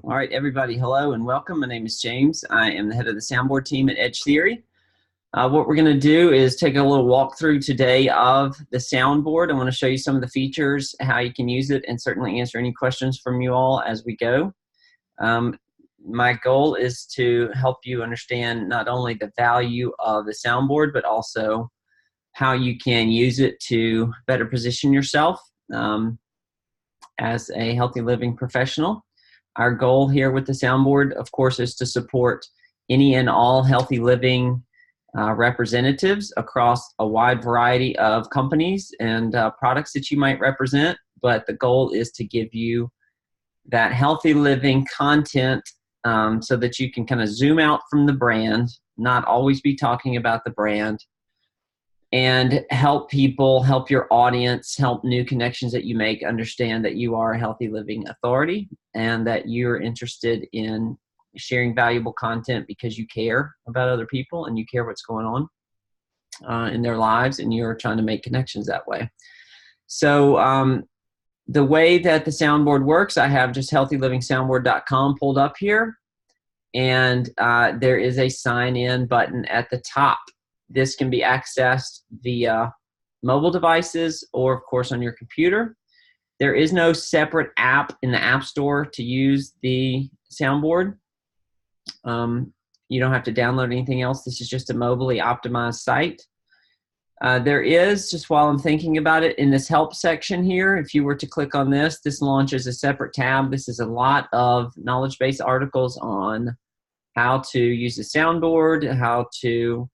All right, everybody, hello and welcome. My name is James. I am the head of the Soundboard team at Edge Theory. What we're going to do is take a little walkthrough today of the Soundboard. I want to show you some of the features, how you can use it, and certainly answer any questions from you all as we go. My goal is to help you understand not only the value of the Soundboard, but also how you can use it to better position yourself as a healthy living professional. Our goal here with the Soundboard, of course, is to support any and all healthy living representatives across a wide variety of companies and products that you might represent. But the goal is to give you that healthy living content so that you can kind of zoom out from the brand, not always be talking about the brand, and help people, help your audience, help new connections that you make understand that you are a healthy living authority and that you're interested in sharing valuable content because you care about other people and you care what's going on in their lives, and you're trying to make connections that way. So the way that the Soundboard works, I have just healthylivingsoundboard.com pulled up here, and there is a sign-in button at the top. This can be accessed via mobile devices or, of course, on your computer. There is no separate app in the App Store to use the Soundboard. You don't have to download anything else. This is just a mobilely optimized site. There is, just while I'm thinking about it, in this help section here, if you were to click on this, this launches a separate tab. This is a lot of knowledge-based articles on how to use the Soundboard, how to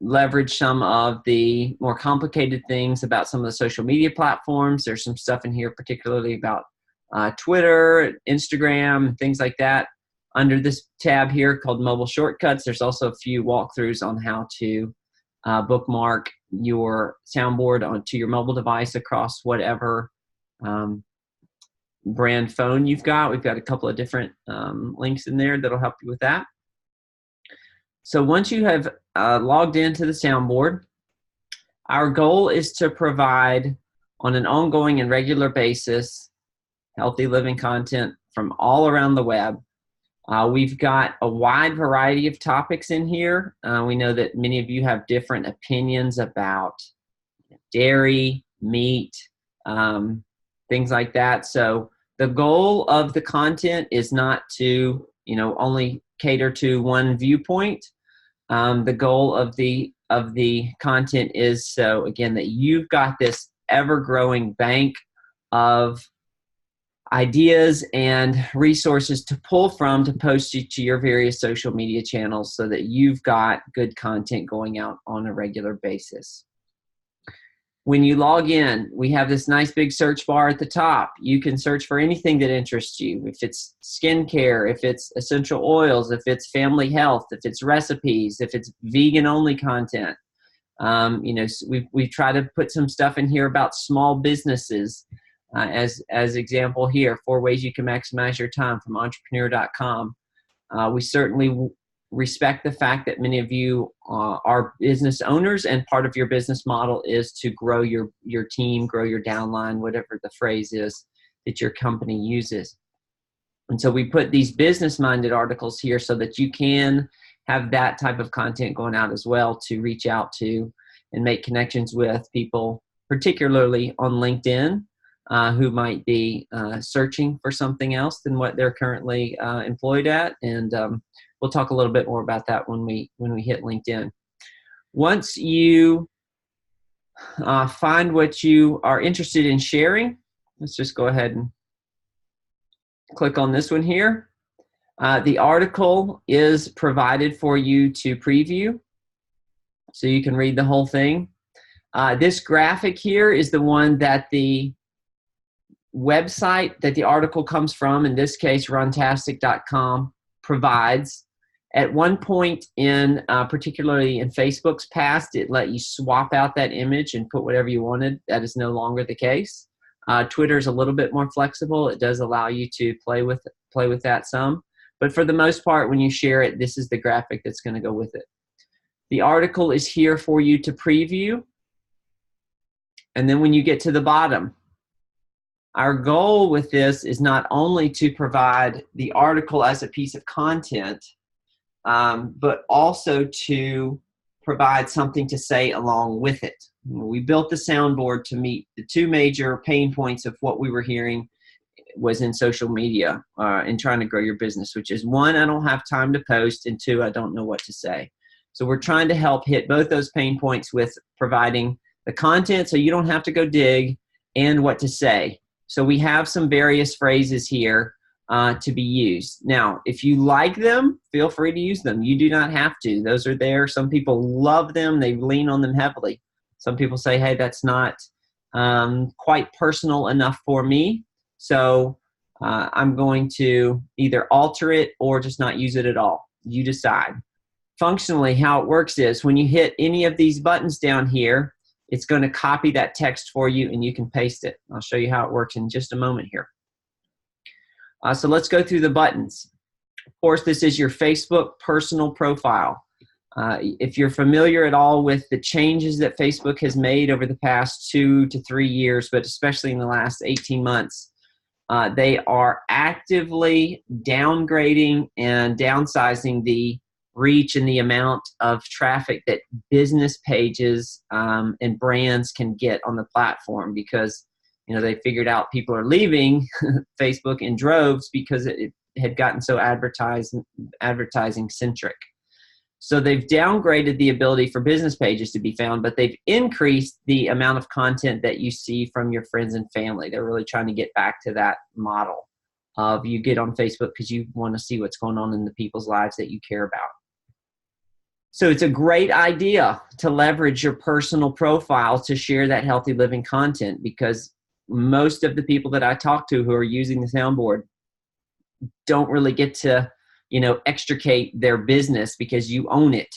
leverage some of the more complicated things about some of the social media platforms. There's some stuff in here particularly about Twitter, Instagram, things like that. Under this tab here called Mobile Shortcuts, there's also a few walkthroughs on how to bookmark your Soundboard onto your mobile device across whatever brand phone you've got. We've got a couple of different links in there that'll help you with that. So once you have logged into the Soundboard, our goal is to provide on an ongoing and regular basis healthy living content from all around the web. We've got a wide variety of topics in here. We know that many of you have different opinions about dairy, meat, things like that. So the goal of the content is not to, only cater to one viewpoint. The goal of the content is so, again, that you've got this ever-growing bank of ideas and resources to pull from to post it to your various social media channels so that you've got good content going out on a regular basis. When you log in, we have this nice big search bar at the top. You can search for anything that interests you. If it's skincare, if it's essential oils, if it's family health, if it's recipes, if it's vegan-only content. We try to put some stuff in here about small businesses as example here, 4 ways you can maximize your time from entrepreneur.com. We certainly respect the fact that many of you are business owners, and part of your business model is to grow your team, grow your downline, whatever the phrase is that your company uses. And so we put these business-minded articles here so that you can have that type of content going out as well to reach out to and make connections with people, particularly on LinkedIn, who might be searching for something else than what they're currently employed at. And we'll talk a little bit more about that when we hit LinkedIn. Once you find what you are interested in sharing, let's just go ahead and click on this one here. The article is provided for you to preview, so you can read the whole thing. This graphic here is the one that the website that the article comes from, in this case runtastic.com, provides. At one point in particularly in Facebook's past, it let you swap out that image and put whatever you wanted. That is no longer the case. Twitter is a little bit more flexible. It does allow you to play with that some, but for the most part, when you share it, this is the graphic that's going to go with it. The article is here for you to preview, and then when you get to the bottom, Our goal with this is not only to provide the article as a piece of content, but also to provide something to say along with it. We built the soundboard to meet the two major pain points of what we were hearing was in social media and trying to grow your business, which is one, I don't have time to post, and two, I don't know what to say. So we're trying to help hit both those pain points with providing the content so you don't have to go dig and what to say. So we have some various phrases here to be used. Now, if you like them, feel free to use them. You do not have to. Those are there. Some people love them. They lean on them heavily. Some people say, hey, that's not quite personal enough for me. So I'm going to either alter it or just not use it at all. You decide. Functionally, how it works is when you hit any of these buttons down here, it's going to copy that text for you and you can paste it. I'll show you how it works in just a moment here. So let's go through the buttons. Of course, this is your Facebook personal profile. If you're familiar at all with the changes that Facebook has made over the past 2 to 3 years, but especially in the last 18 months, they are actively downgrading and downsizing the reach and the amount of traffic that business pages and brands can get on the platform, because they figured out people are leaving Facebook in droves because it had gotten so advertising centric. So they've downgraded the ability for business pages to be found, but they've increased the amount of content that you see from your friends and family. They're really trying to get back to that model of you get on Facebook because you want to see what's going on in the people's lives that you care about. So it's a great idea to leverage your personal profile to share that healthy living content, because most of the people that I talk to who are using the soundboard don't really get to extricate their business because you own it,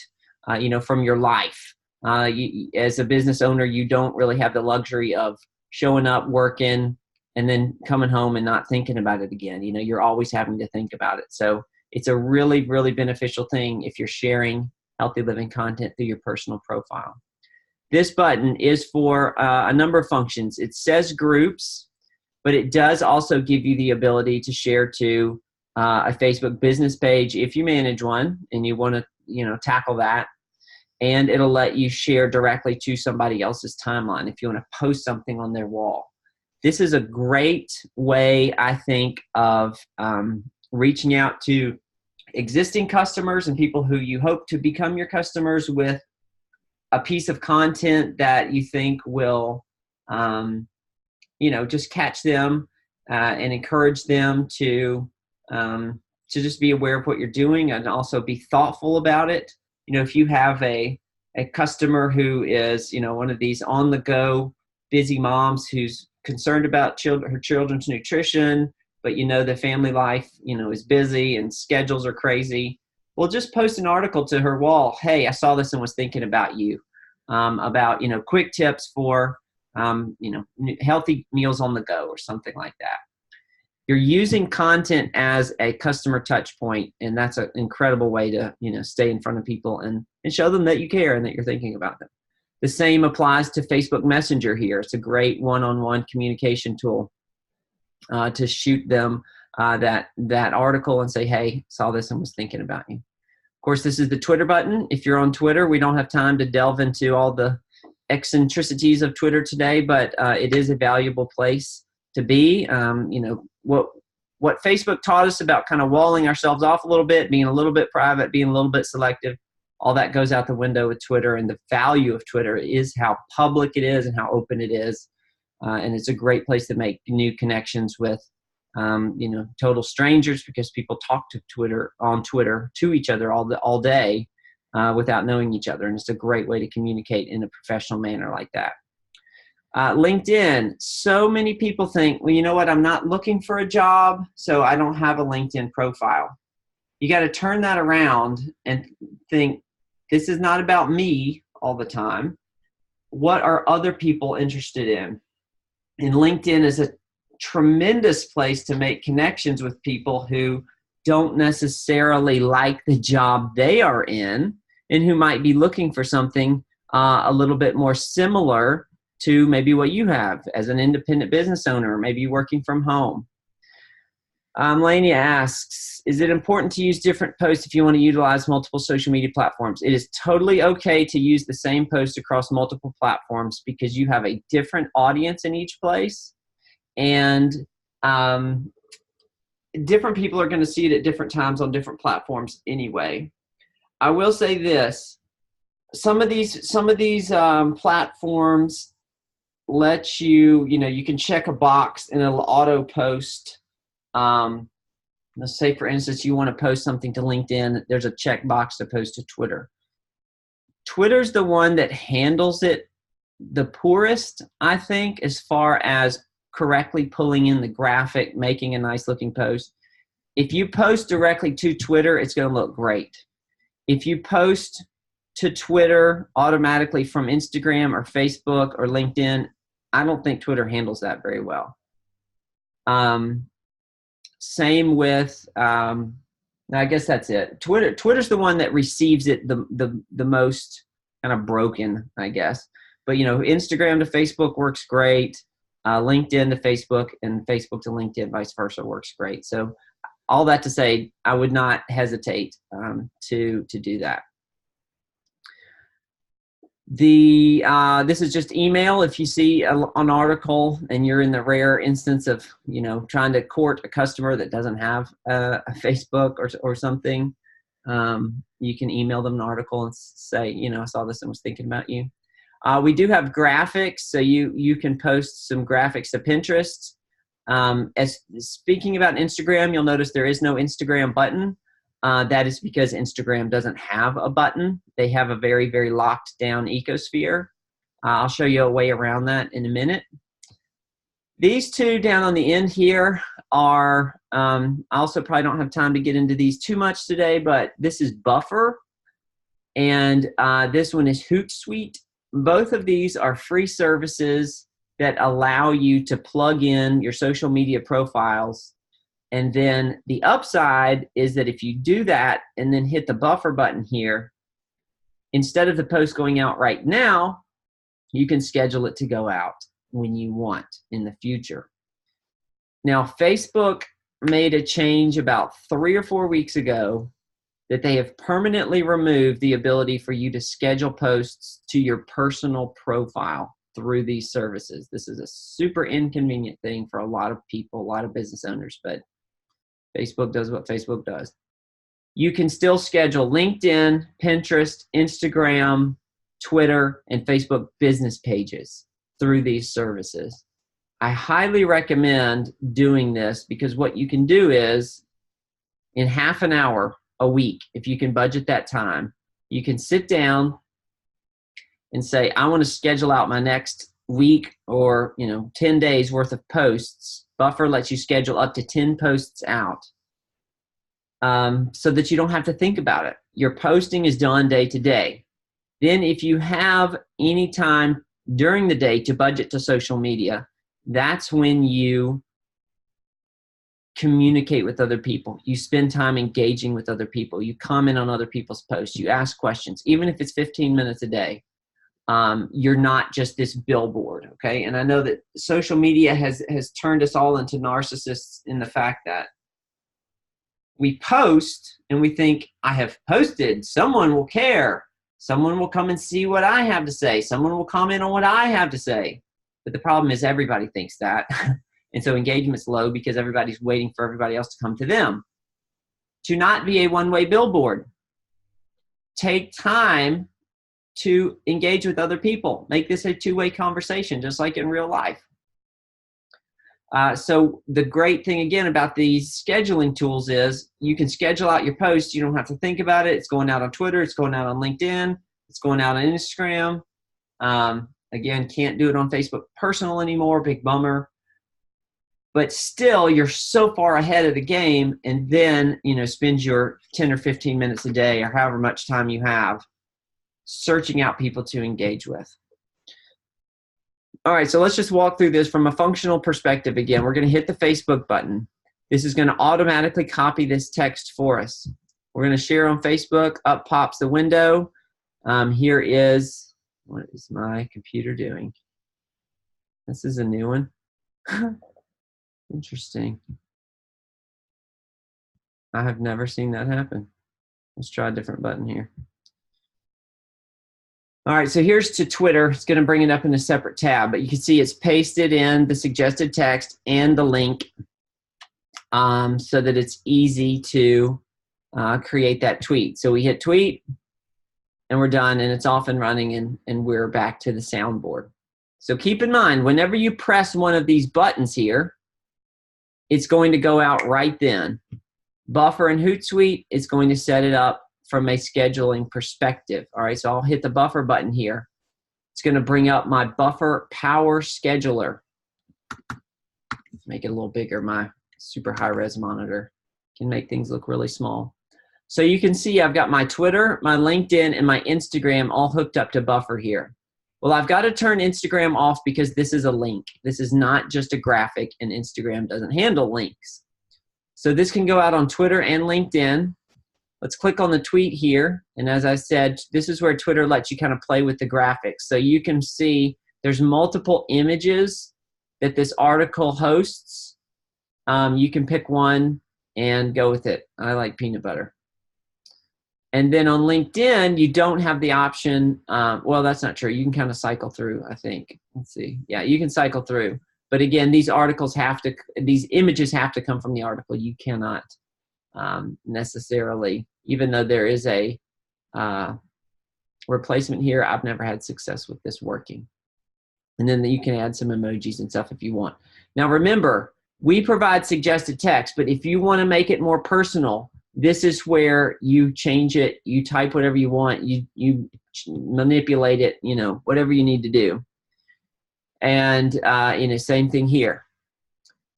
from your life. As a business owner, you don't really have the luxury of showing up, working, and then coming home and not thinking about it again. You're always having to think about it. So it's a really, really beneficial thing if you're sharing healthy living content through your personal profile. This button is for a number of functions. It says groups, but it does also give you the ability to share to a Facebook business page if you manage one and you want to tackle that, and it'll let you share directly to somebody else's timeline if you want to post something on their wall. This is a great way, I think, of reaching out to existing customers and people who you hope to become your customers with a piece of content that you think will just catch them and encourage them to just be aware of what you're doing and also be thoughtful about it. If you have a customer who is, one of these on-the-go busy moms who's concerned about her children's nutrition, but the family life, is busy and schedules are crazy, well, just post an article to her wall. Hey, I saw this and was thinking about you, about, quick tips for, healthy meals on the go or something like that. You're using content as a customer touch point, and that's an incredible way to, stay in front of people and show them that you care and that you're thinking about them. The same applies to Facebook Messenger here. It's a great one-on-one communication tool to shoot them that article and say, hey, saw this and was thinking about you. Of course, this is the Twitter button. If you're on Twitter, we don't have time to delve into all the eccentricities of Twitter today, but it is a valuable place to be. What Facebook taught us about kind of walling ourselves off a little bit, being a little bit private, being a little bit selective, all that goes out the window with Twitter. And the value of Twitter is how public it is and how open it is. And it's a great place to make new connections with, total strangers, because people talk on Twitter to each other all day without knowing each other. And it's a great way to communicate in a professional manner like that. LinkedIn. So many people think, well, you know what? I'm not looking for a job, so I don't have a LinkedIn profile. You got to turn that around and think, this is not about me all the time. What are other people interested in? And LinkedIn is a tremendous place to make connections with people who don't necessarily like the job they are in and who might be looking for something a little bit more similar to maybe what you have as an independent business owner, maybe working from home. Lania asks, is it important to use different posts if you want to utilize multiple social media platforms? It is totally okay to use the same post across multiple platforms because you have a different audience in each place, and different people are going to see it at different times on different platforms anyway. I will say this. Some of these platforms let you, you can check a box and it'll auto post. Let's say, for instance, you want to post something to LinkedIn. There's a checkbox to post to Twitter. Twitter's the one that handles it the poorest, I think, as far as correctly pulling in the graphic, making a nice looking post. If you post directly to Twitter, it's going to look great. If you post to Twitter automatically from Instagram or Facebook or LinkedIn, I don't think Twitter handles that very well. Same with, I guess that's it. Twitter's the one that receives it the most kind of broken, I guess. But, Instagram to Facebook works great. LinkedIn to Facebook and Facebook to LinkedIn, vice versa, works great. So all that to say, I would not hesitate to do that. This is just email. If you see an article and you're in the rare instance of trying to court a customer that doesn't have a Facebook or something, you can email them an article and say, I saw this and was thinking about you. We do have graphics, so you can post some graphics to Pinterest. As speaking about Instagram, you'll notice there is no Instagram button. That is because Instagram doesn't have a button. They have a very, very locked down ecosphere. I'll show you a way around that in a minute. These two down on the end here are, I also probably don't have time to get into these too much today, but this is Buffer, and this one is Hootsuite. Both of these are free services that allow you to plug in your social media profiles. And then the upside is that if you do that and then hit the buffer button here, instead of the post going out right now, you can schedule it to go out when you want in the future. Now, Facebook made a change about 3 or 4 weeks ago that they have permanently removed the ability for you to schedule posts to your personal profile through these services. This is a super inconvenient thing for a lot of people, a lot of business owners, but Facebook does what Facebook does. You can still schedule LinkedIn, Pinterest, Instagram, Twitter, and Facebook business pages through these services. I highly recommend doing this because what you can do is in half an hour a week, if you can budget that time, you can sit down and say, I want to schedule out my next week or 10 days worth of posts. Buffer lets you schedule up to 10 posts out so that you don't have to think about it. Your posting is done day to day. Then if you have any time during the day to budget to social media, that's when you communicate with other people. You spend time engaging with other people. You comment on other people's posts. You ask questions, even if it's 15 minutes a day. You're not just this billboard, okay? And I know that social media has turned us all into narcissists in the fact that we post and we think, I have posted, someone will care. Someone will come and see what I have to say. Someone will comment on what I have to say. But the problem is everybody thinks that. And so engagement's low because everybody's waiting for everybody else to come to them. To not be a one-way billboard. Take time to engage with other people. Make this a two-way conversation, just like in real life. So the great thing, again, about these scheduling tools is you can schedule out your posts. You don't have to think about it. It's going out on Twitter. It's going out on LinkedIn. It's going out on Instagram. Again, can't do it on Facebook Personal anymore. Big bummer. But still, you're so far ahead of the game, and then, spend your 10 or 15 minutes a day or however much time you have searching out people to engage with. All right, so let's just walk through this from a functional perspective again. We're going to hit the Facebook button. This is going to automatically copy this text for us. We're going to share on Facebook. Up pops the window. Here is, what is my computer doing? This is a new one. Interesting. I have never seen that happen. Let's try a different button here. All right, so here's to Twitter. It's going to bring it up in a separate tab, but you can see it's pasted in the suggested text and the link so that it's easy to create that tweet. So we hit tweet, and we're done, and it's off and running, and we're back to the soundboard. So keep in mind, whenever you press one of these buttons here, it's going to go out right then. Buffer and Hootsuite is going to set it up from a scheduling perspective. All right, so I'll hit the buffer button here. It's going to bring up my buffer power scheduler. Make it a little bigger. My super high res monitor can make things look really small. So you can see I've got my Twitter, my LinkedIn, and my Instagram all hooked up to buffer here. Well, I've got to turn Instagram off because this is a link. This is not just a graphic, and Instagram doesn't handle links. So this can go out on Twitter and LinkedIn. Let's click on the tweet here. And as I said, this is where Twitter lets you kind of play with the graphics. So you can see there's multiple images that this article hosts. You can pick one and go with it. I like peanut butter. And then on LinkedIn, you don't have the option. Well, that's not true. You can kind of cycle through, I think. Let's see. Yeah, you can cycle through. But again, these images have to come from the article. You cannot necessarily, even though there is a replacement here, I've never had success with this working. And then you can add some emojis and stuff if you want. Now remember, we provide suggested text, but if you want to make it more personal, this is where you change it, you type whatever you want, you manipulate it, you know, whatever you need to do. And same thing here.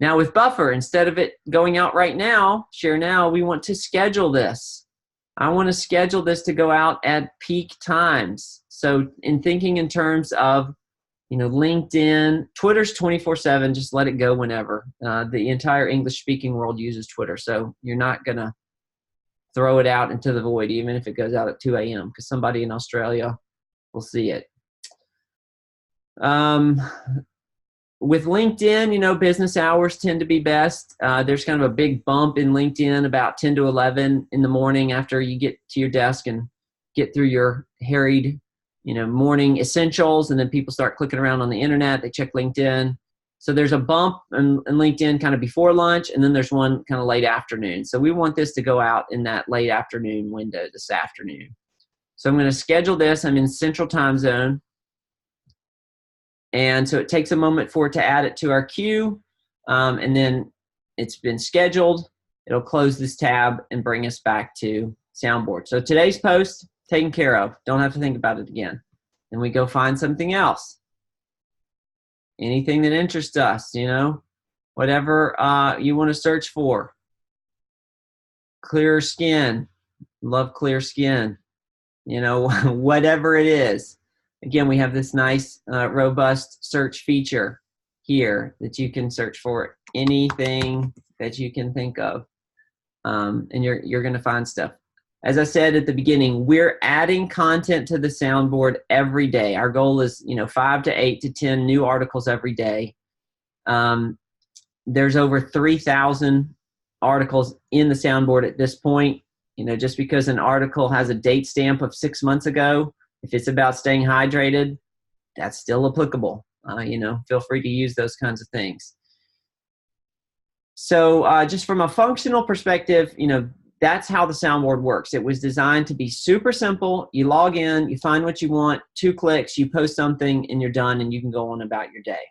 Now with buffer, instead of it going out right now, share now, we want to schedule this. I want to schedule this to go out at peak times. So in thinking in terms of, you know, LinkedIn, Twitter's 24/7, just let it go whenever. The entire English speaking world uses Twitter. So you're not going to throw it out into the void, even if it goes out at 2 a.m. because somebody in Australia will see it. With LinkedIn, you know, business hours tend to be best. There's kind of a big bump in LinkedIn about 10 to 11 in the morning after you get to your desk and get through your harried, you know, morning essentials, and then people start clicking around on the internet. They check LinkedIn. So there's a bump in LinkedIn kind of before lunch, and then there's one kind of late afternoon. So we want this to go out in that late afternoon window this afternoon. So I'm going to schedule this. I'm in Central Time Zone. And so it takes a moment for it to add it to our queue. And then it's been scheduled. It'll close this tab and bring us back to Soundboard. So today's post, taken care of. Don't have to think about it again. Then we go find something else. Anything that interests us, you know, whatever you want to search for. Clear skin. Love clear skin. You know, whatever it is. Again, we have this nice, robust search feature here that you can search for anything that you can think of. And you're going to find stuff. As I said at the beginning, we're adding content to the soundboard every day. Our goal is, you know, 5 to 8 to 10 new articles every day. There's over 3,000 articles in the soundboard at this point. You know, just because an article has a date stamp of 6 months ago, if it's about staying hydrated, that's still applicable. You know, feel free to use those kinds of things. So just from a functional perspective, you know, that's how the soundboard works. It was designed to be super simple. You log in, you find what you want, 2 clicks, you post something, and you're done, and you can go on about your day.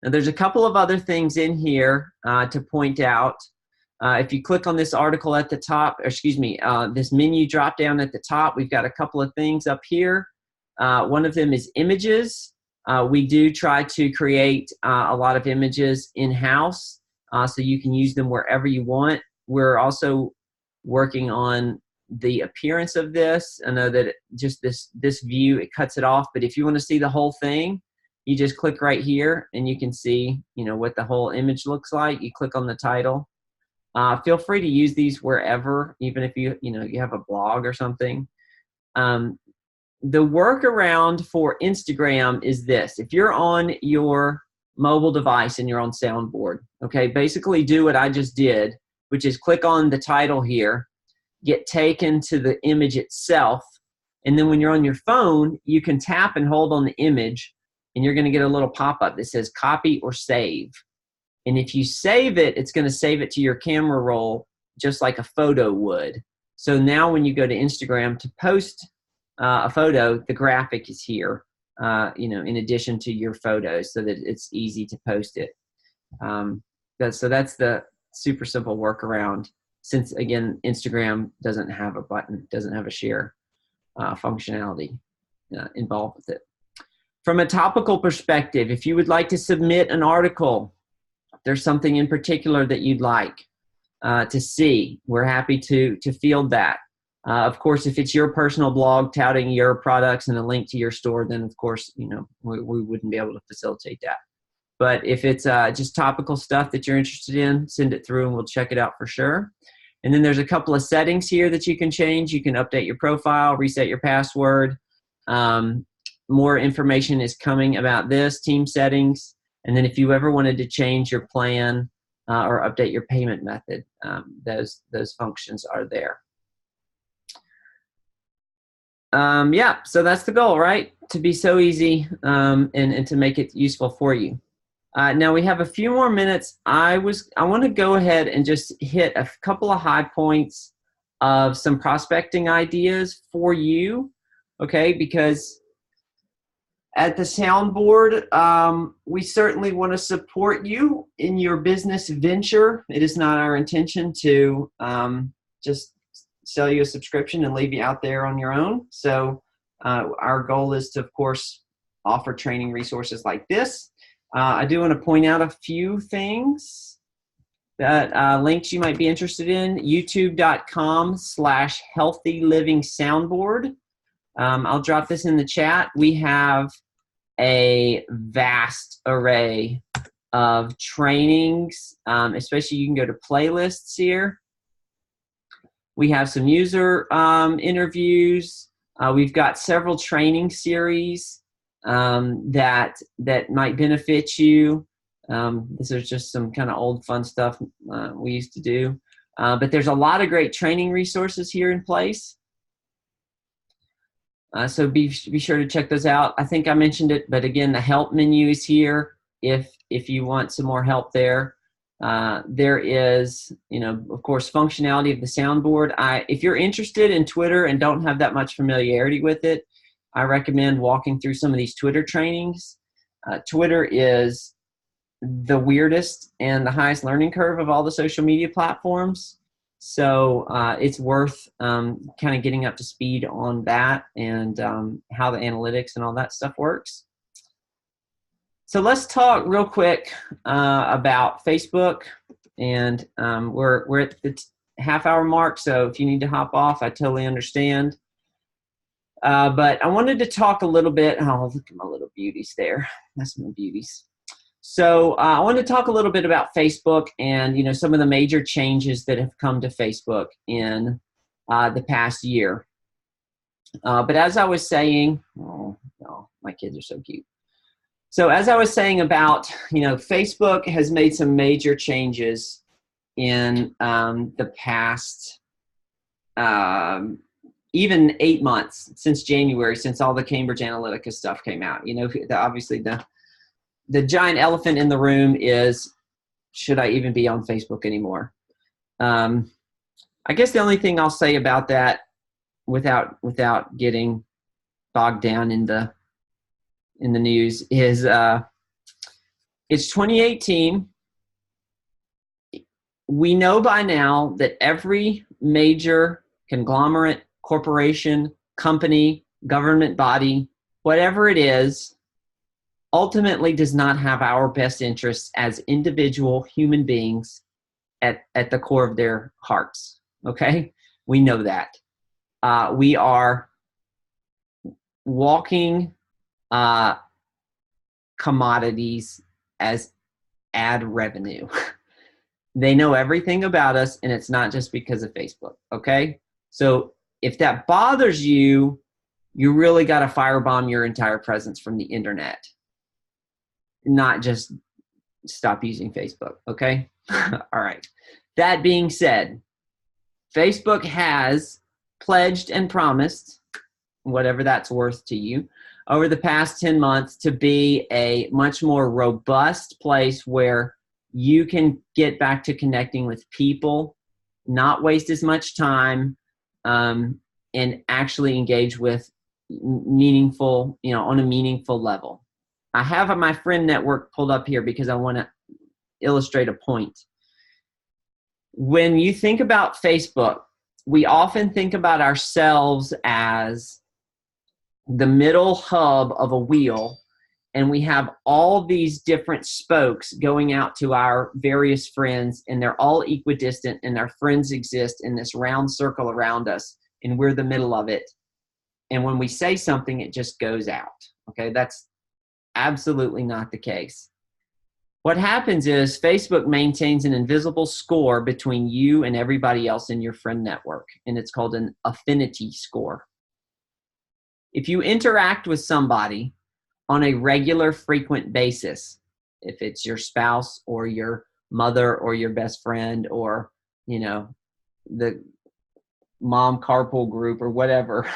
Now, there's a couple of other things in here to point out. If you click on this article at the top, or excuse me, this menu drop down at the top, we've got a couple of things up here. One of them is images. We do try to create a lot of images in-house, so you can use them wherever you want. We're also working on the appearance of this. I know that just this view, it cuts it off, but if you want to see the whole thing, you just click right here and you can see, you know, what the whole image looks like. You click on the title. Feel free to use these wherever, even if you have a blog or something. the workaround for Instagram is this. If you're on your mobile device and you're on Soundboard, okay, basically do what I just did, which is click on the title here, get taken to the image itself, and then when you're on your phone, you can tap and hold on the image, and you're going to get a little pop-up that says copy or save. And if you save it, it's going to save it to your camera roll just like a photo would. So now when you go to Instagram to post a photo, the graphic is here, in addition to your photos, so that it's easy to post it. So that's the super simple workaround, since, again, Instagram doesn't have a button, doesn't have a share functionality involved with it. From a topical perspective, if you would like to submit an article, if there's something in particular that you'd like to see, we're happy to field that. Of course, if it's your personal blog touting your products and a link to your store, then of course, we wouldn't be able to facilitate that. But if it's just topical stuff that you're interested in, send it through and we'll check it out for sure. And then there's a couple of settings here that you can change. You can update your profile, reset your password. More information is coming about this, team settings. And then if you ever wanted to change your plan or update your payment method, those functions are there. Yeah, so that's the goal, right? To be so easy and to make it useful for you. Now we have a few more minutes. I want to go ahead and just hit a couple of high points of some prospecting ideas for you, okay? Because at the Soundboard, we certainly want to support you in your business venture. It is not our intention to just sell you a subscription and leave you out there on your own. So our goal is to, of course, offer training resources like this. I do want to point out a few things that links you might be interested in. youtube.com/healthylivingsoundboard. I'll drop this in the chat. We have a vast array of trainings, especially you can go to playlists here. We have some user interviews. We've got several training series that might benefit you. This is just some kind of old fun stuff we used to do. But there's a lot of great training resources here in place. So be sure to check those out. I think I mentioned it, but again, the help menu is here if you want some more help there. There is, of course, functionality of the Soundboard. If you're interested in Twitter and don't have that much familiarity with it, I recommend walking through some of these Twitter trainings. Twitter is the weirdest and the highest learning curve of all the social media platforms. So it's worth kind of getting up to speed on that and how the analytics and all that stuff works. So let's talk real quick about Facebook, and we're at the half-hour mark, so if you need to hop off, I totally understand. But I wanted to talk a little bit. Oh, look at my little beauties there. That's my beauties. So I want to talk a little bit about Facebook and some of the major changes that have come to Facebook in the past year. But as I was saying, oh no, my kids are so cute. So as I was saying about, Facebook has made some major changes in the past even 8 months since January, since all the Cambridge Analytica stuff came out. Obviously the giant elephant in the room is, should I even be on Facebook anymore? I guess the only thing I'll say about that without getting bogged down in the news is it's 2018. We know by now that every major conglomerate, corporation, company, government body, whatever it is, ultimately does not have our best interests as individual human beings at the core of their hearts. Okay? We know that. We are walking commodities as ad revenue. They know everything about us, and it's not just because of Facebook. Okay? So if that bothers you, you really got to firebomb your entire presence from the internet, not just stop using Facebook, okay? All right. That being said, Facebook has pledged and promised, whatever that's worth to you, over the past 10 months to be a much more robust place where you can get back to connecting with people, not waste as much time, and actually engage with meaningful, on a meaningful level. I have my friend network pulled up here because I want to illustrate a point. When you think about Facebook, we often think about ourselves as the middle hub of a wheel, and we have all these different spokes going out to our various friends, and they're all equidistant, and our friends exist in this round circle around us, and we're the middle of it. And when we say something, it just goes out. Okay, that's absolutely not the case. What happens is Facebook maintains an invisible score between you and everybody else in your friend network, and it's called an affinity score. If you interact with somebody on a regular, frequent basis, if it's your spouse or your mother or your best friend or, the mom carpool group or whatever,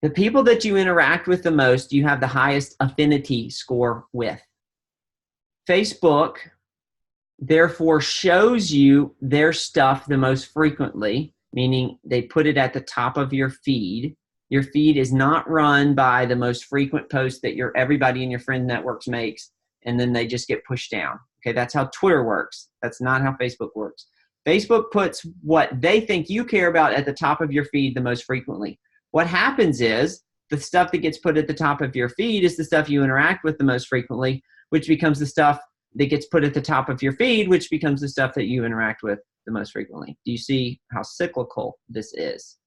the people that you interact with the most, you have the highest affinity score with. Facebook, therefore, shows you their stuff the most frequently, meaning they put it at the top of your feed. Your feed is not run by the most frequent posts that everybody in your friend networks makes, and then they just get pushed down. Okay, that's how Twitter works. That's not how Facebook works. Facebook puts what they think you care about at the top of your feed the most frequently. What happens is the stuff that gets put at the top of your feed is the stuff you interact with the most frequently, which becomes the stuff that gets put at the top of your feed, which becomes the stuff that you interact with the most frequently. Do you see how cyclical this is?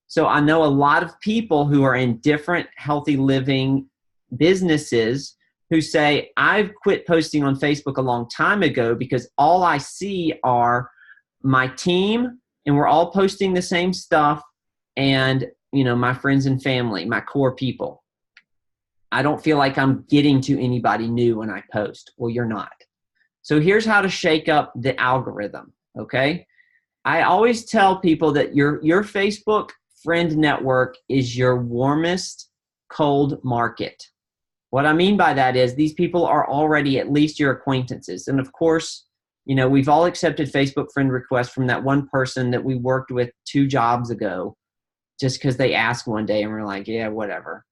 So I know a lot of people who are in different healthy living businesses who say, I've quit posting on Facebook a long time ago because all I see are my team, and we're all posting the same stuff, and my friends and family, my core people. I don't feel like I'm getting to anybody new when I post. Well, you're not. So here's how to shake up the algorithm, okay? I always tell people that your Facebook friend network is your warmest cold market. What I mean by that is these people are already at least your acquaintances. And of course, we've all accepted Facebook friend requests from that one person that we worked with 2 jobs ago just because they asked one day and we're like, yeah, whatever.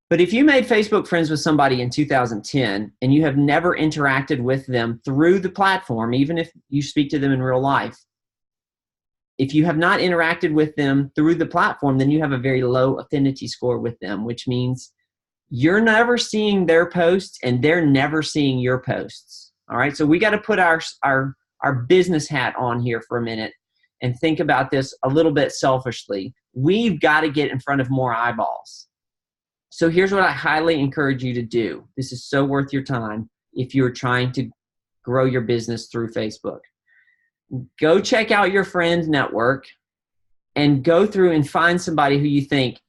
But if you made Facebook friends with somebody in 2010 and you have never interacted with them through the platform, even if you speak to them in real life, if you have not interacted with them through the platform, then you have a very low affinity score with them, which means you're never seeing their posts and they're never seeing your posts. All right, so we got to put our business hat on here for a minute and think about this a little bit selfishly. We've got to get in front of more eyeballs. So here's what I highly encourage you to do. This is so worth your time if you're trying to grow your business through Facebook. Go check out your friend network and go through and find somebody who you think,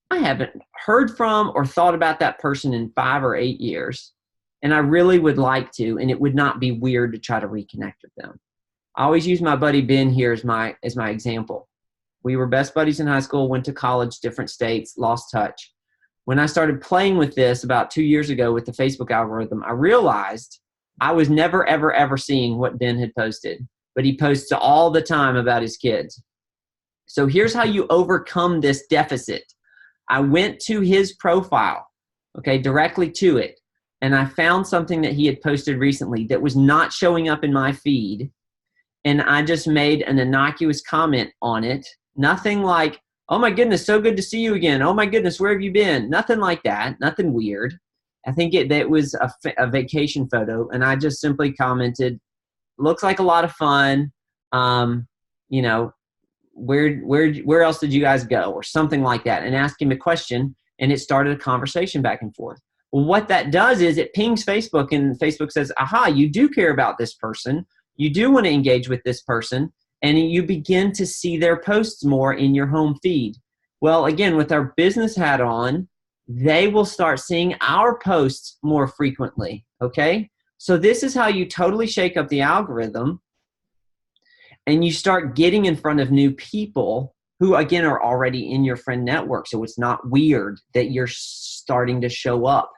I haven't heard from or thought about that person in 5 or 8 years, and I really would like to, and it would not be weird to try to reconnect with them. I always use my buddy Ben here as my example. We were best buddies in high school, went to college, different states, lost touch. When I started playing with this about 2 years ago with the Facebook algorithm, I realized I was never, ever, ever seeing what Ben had posted, but he posts all the time about his kids. So here's how you overcome this deficit. I went to his profile, okay, directly to it, and I found something that he had posted recently that was not showing up in my feed, and I just made an innocuous comment on it. Nothing like, oh my goodness, so good to see you again. Oh my goodness, where have you been? Nothing like that, nothing weird. I think that was a vacation photo, and I just simply commented, looks like a lot of fun. Where else did you guys go, or something like that, and ask him a question, and it started a conversation back and forth. Well, what that does is it pings Facebook, and Facebook says, aha, you do care about this person. You do want to engage with this person, and you begin to see their posts more in your home feed. Well, again, with our business hat on, they will start seeing our posts more frequently, okay? So this is how you totally shake up the algorithm, and you start getting in front of new people who, again, are already in your friend network. So it's not weird that you're starting to show up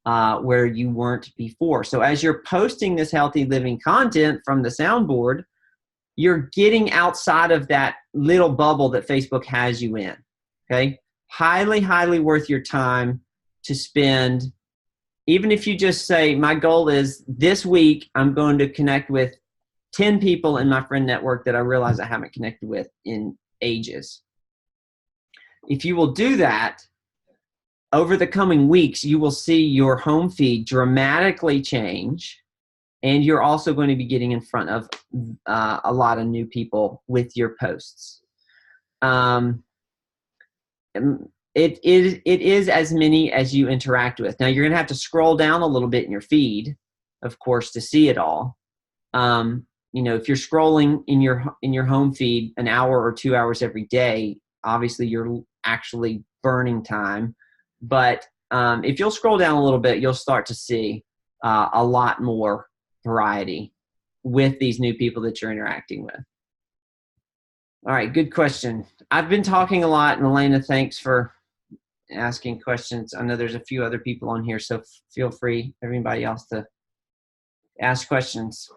where you weren't before. So as you're posting this healthy living content from the Soundboard, you're getting outside of that little bubble that Facebook has you in, okay? Highly, highly worth your time to spend. Even if you just say, my goal is this week, I'm going to connect with 10 people in my friend network that I realize I haven't connected with in ages. If you will do that, over the coming weeks, you will see your home feed dramatically change, and you're also going to be getting in front of a lot of new people with your posts. It is as many as you interact with. Now, you're going to have to scroll down a little bit in your feed, of course, to see it all. If you're scrolling in your home feed an hour or 2 hours every day, obviously you're actually burning time. But if you'll scroll down a little bit, you'll start to see a lot more variety with these new people that you're interacting with. All right, good question. I've been talking a lot, and Elena, thanks for asking questions. I know there's a few other people on here, so feel free, everybody else, to ask questions.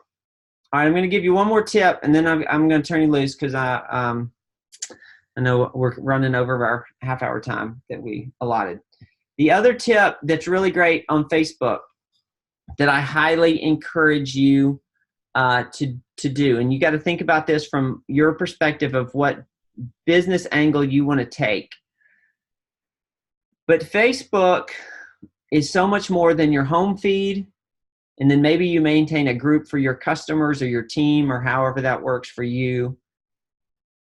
All right, I'm going to give you one more tip, and then I'm going to turn you loose because I know we're running over our half-hour time that we allotted. The other tip that's really great on Facebook that I highly encourage you to do, and you got to think about this from your perspective of what business angle you want to take. But Facebook is so much more than your home feed, and then maybe you maintain a group for your customers or your team or however that works for you.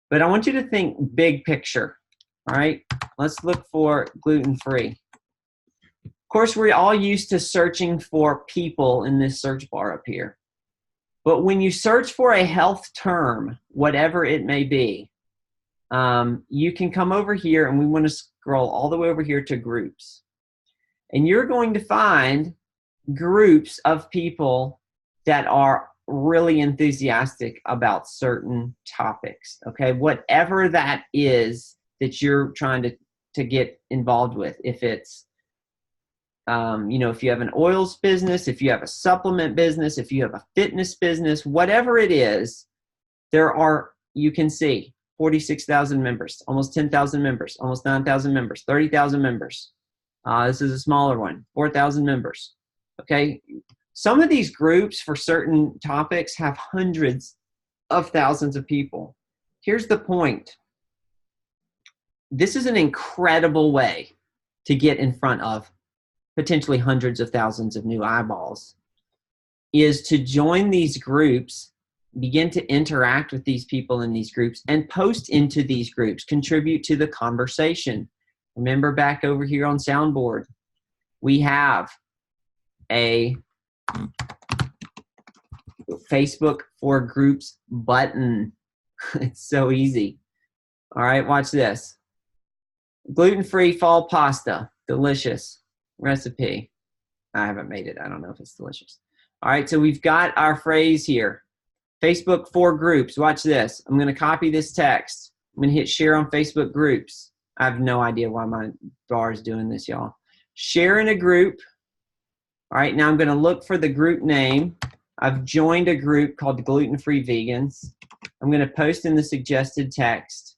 But I want you to think big picture, all right? Let's look for gluten-free. Of course, we're all used to searching for people in this search bar up here. But when you search for a health term, whatever it may be, you can come over here, and we want to scroll all the way over here to groups. And you're going to find groups of people that are really enthusiastic about certain topics, okay? Whatever that is that you're trying to get involved with. If it's, if you have an oils business, if you have a supplement business, if you have a fitness business, whatever it is, you can see 46,000 members, almost 10,000 members, almost 9,000 members, 30,000 members. This is a smaller one, 4,000 members. Okay, some of these groups for certain topics have hundreds of thousands of people. Here's the point. This is an incredible way to get in front of potentially hundreds of thousands of new eyeballs, is to join these groups, begin to interact with these people in these groups, and post into these groups, contribute to the conversation. Remember, back over here on Soundboard, we have a Facebook for Groups button. It's so easy. All right, watch this. Gluten-free fall pasta, delicious recipe. I haven't made it. I don't know if it's delicious. All right, so we've got our phrase here. Facebook for Groups. Watch this. I'm going to copy this text. I'm going to hit share on Facebook groups. I have no idea why my bar is doing this, y'all. Share in a group. All right, now I'm going to look for the group name. I've joined a group called Gluten-Free Vegans. I'm going to post in the suggested text.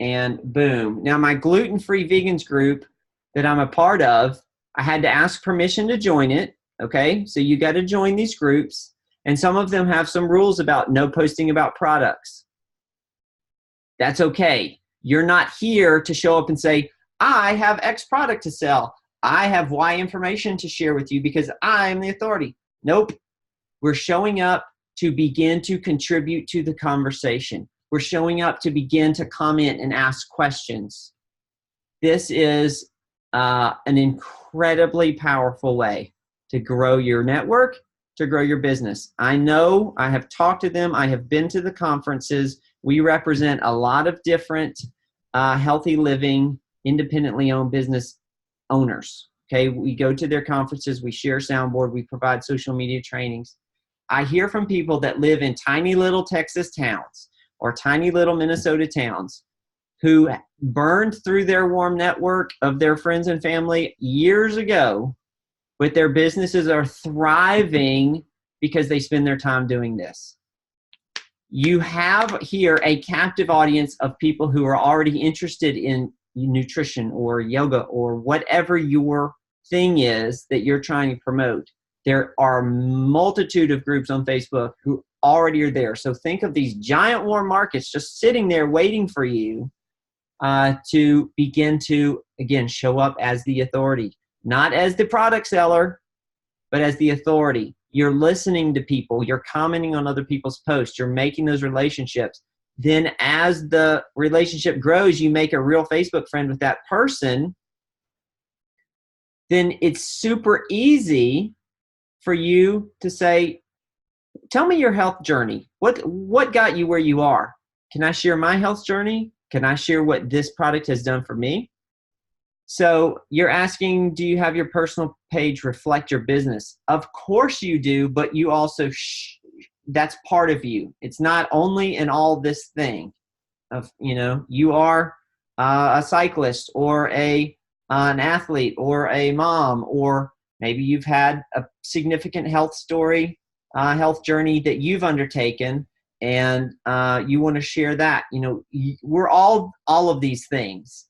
And boom. Now my Gluten-Free Vegans group that I'm a part of, I had to ask permission to join it. Okay, so you got to join these groups. And some of them have some rules about no posting about products. That's okay. You're not here to show up and say, I have X product to sell. I have Y information to share with you because I'm the authority. Nope. We're showing up to begin to contribute to the conversation. We're showing up to begin to comment and ask questions. This is an incredibly powerful way to grow your network, to grow your business. I know, I have talked to them, I have been to the conferences. We represent a lot of different healthy living, independently owned business owners. Okay, we go to their conferences, we share Soundboard, we provide social media trainings. I hear from people that live in tiny little Texas towns or tiny little Minnesota towns who burned through their warm network of their friends and family years ago, but their businesses are thriving because they spend their time doing this. You have here a captive audience of people who are already interested in nutrition or yoga or whatever your thing is that you're trying to promote. There are a multitude of groups on Facebook who already are there. So think of these giant warm markets just sitting there waiting for you to begin to, again, show up as the authority, not as the product seller, but as the authority. You're listening to people, you're commenting on other people's posts, you're making those relationships. Then as the relationship grows, you make a real Facebook friend with that person. Then it's super easy for you to say, tell me your health journey. What got you where you are? Can I share my health journey? Can I share what this product has done for me? So you're asking, do you have your personal page reflect your business? Of course you do, but you also, that's part of you. It's not only in all this thing of, you are a cyclist or an athlete or a mom, or maybe you've had a significant health story, health journey that you've undertaken, and you want to share that. We're all of these things.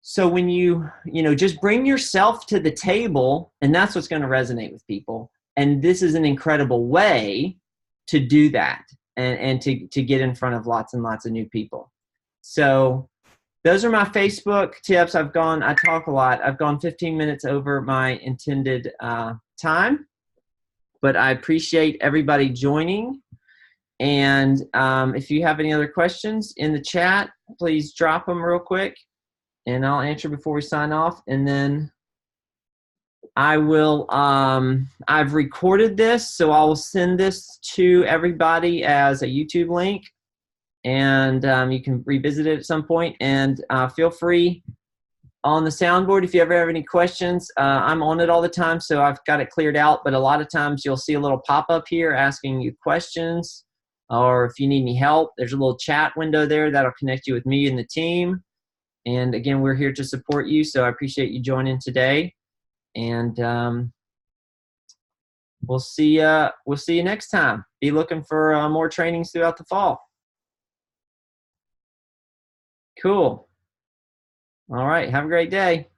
So when you just bring yourself to the table, and that's what's going to resonate with people. And this is an incredible way to do that and to get in front of lots and lots of new people. So those are my Facebook tips. I talk a lot. I've gone 15 minutes over my intended time, but I appreciate everybody joining. And if you have any other questions in the chat, please drop them real quick, and I'll answer before we sign off. And then I will, I've recorded this, so I will send this to everybody as a YouTube link, and you can revisit it at some point. And feel free on the Soundboard if you ever have any questions. I'm on it all the time, so I've got it cleared out, but a lot of times you'll see a little pop-up here asking you questions, or if you need any help, there's a little chat window there that'll connect you with me and the team. And again, we're here to support you, so I appreciate you joining today. And we'll see you next time. Be looking for more trainings throughout the fall. Cool. All right. Have a great day.